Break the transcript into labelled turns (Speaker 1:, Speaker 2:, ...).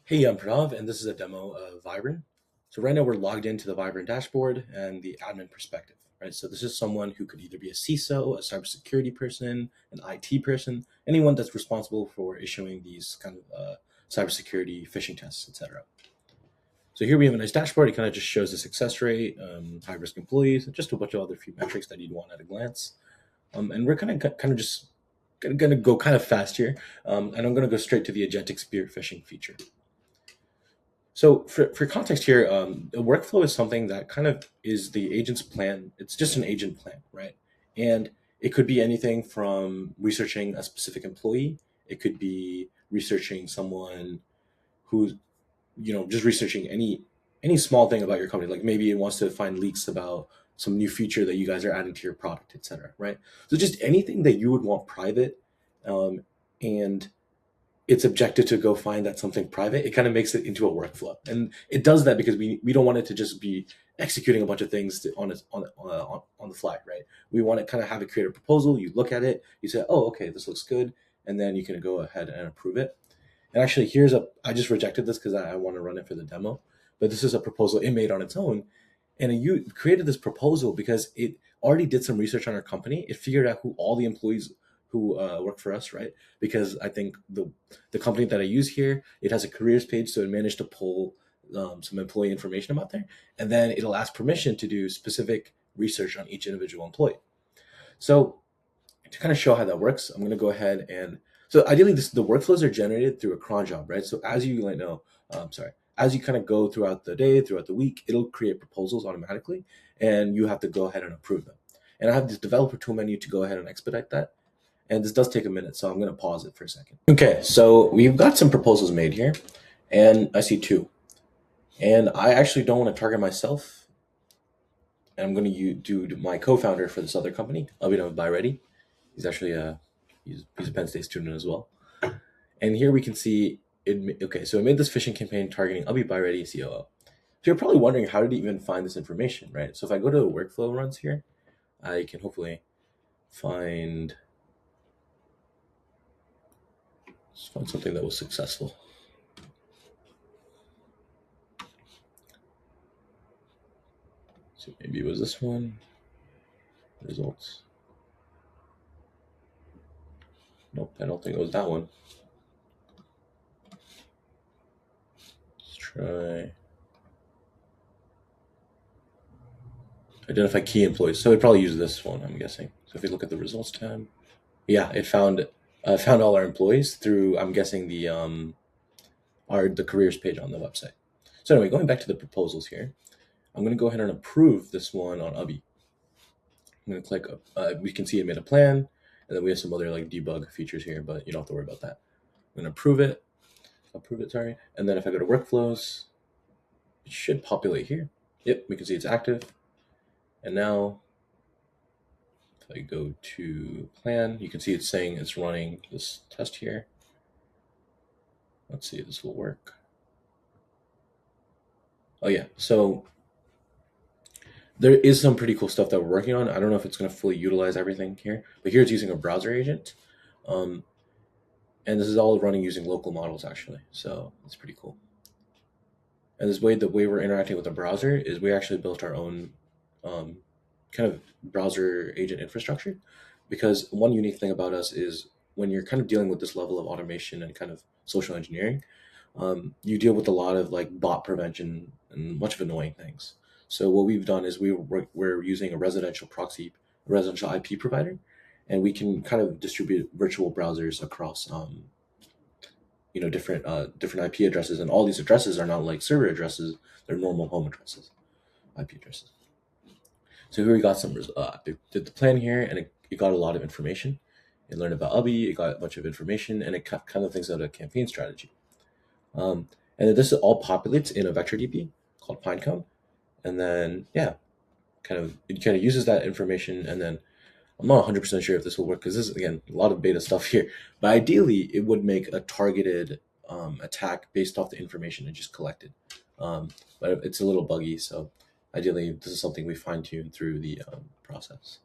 Speaker 1: Hey, I'm Pranav, and this is a demo of Vyvern. So right now we're logged into the Vyvern dashboard and the admin perspective, right? So this is someone who could either be a CISO, a cybersecurity person, an IT person, anyone that's responsible for issuing these kind of cybersecurity phishing tests, etc. So here we have a nice dashboard. It kind of just shows the success rate, high risk employees, and just a bunch of other few metrics that you'd want at a glance. And we're kind of just gonna go kind of fast here, and I'm gonna go straight to the agentic spear phishing feature. So for context here, a workflow is something that kind of is the agent's plan. It's just an agent plan, right? And it could be anything from researching a specific employee. It could be researching someone who's, just researching any small thing about your company. Like maybe it wants to find leaks about some new feature that you guys are adding to your product, etc. Right? So just anything that you would want private, and it's objective to go find that something private, it kind of makes it into a workflow. And it does that because we don't want it to just be executing a bunch of things on the fly, right? We want to kind of have it create a proposal. You look at it, you say, oh, okay, this looks good. And then you can go ahead and approve it. And actually, I just rejected this because I want to run it for the demo. But this is a proposal it made on its own. And you created this proposal because it already did some research on our company. It figured out who all the employees who work for us, right? Because I think the company that I use here, it has a careers page, so it managed to pull some employee information about there, and then it'll ask permission to do specific research on each individual employee. So to kind of show how that works, I'm going to go ahead and so ideally the workflows are generated through a cron job, right? So as you like know, as you kind of go throughout the day, throughout the week, it'll create proposals automatically, and you have to go ahead and approve them. And I have this developer tool menu to go ahead and expedite that. And this does take a minute, so I'm going to pause it for a second. Okay, so we've got some proposals made here, and I see two. And I actually don't want to target myself, and I'm going to do my co-founder for this other company, Abhinav Bhairedi. He's actually he's a Penn State student as well. And here we can see it. Okay, so it made this phishing campaign targeting Abhi Bhairedi, COO. So you're probably wondering, how did he even find this information, right? So if I go to the workflow runs here, I can hopefully find something that was successful. So maybe it was this one. Results. Nope, I don't think it was that one. Let's try identify key employees. So it probably used this one, I'm guessing. So if we look at the results tab, yeah, it found all our employees through, I'm guessing, the careers page on the website. So anyway, going back to the proposals here, I'm going to go ahead and approve this one on Ubby. I'm going to click. We can see it made a plan, and then we have some other like debug features here, but you don't have to worry about that. I'm going to approve it. Sorry. And then if I go to workflows, it should populate here. Yep, we can see it's active. And now if I go to plan, you can see it's saying it's running this test here. Let's see if this will work. Oh yeah, so there is some pretty cool stuff that we're working on. I don't know if it's going to fully utilize everything here, but here it's using a browser agent. And this is all running using local models actually. So it's pretty cool. And the way we're interacting with the browser is we actually built our own kind of browser agent infrastructure, because one unique thing about us is when you're kind of dealing with this level of automation and kind of social engineering, you deal with a lot of like bot prevention and much of annoying things. So what we've done is we're using a residential IP provider, and we can kind of distribute virtual browsers across different IP addresses, and all these addresses are not like server addresses; they're normal home addresses, IP addresses. So here we got did the plan here, and it got a lot of information. It learned about Ubby, it got a bunch of information, and it kind of thinks out a campaign strategy. And then this all populates in a vector DB called Pinecone. And then, yeah, it kind of uses that information. And then I'm not 100% sure if this will work, because this is, again, a lot of beta stuff here. But ideally, it would make a targeted attack based off the information it just collected. But it's a little buggy, so ideally, this is something we fine-tune through the process.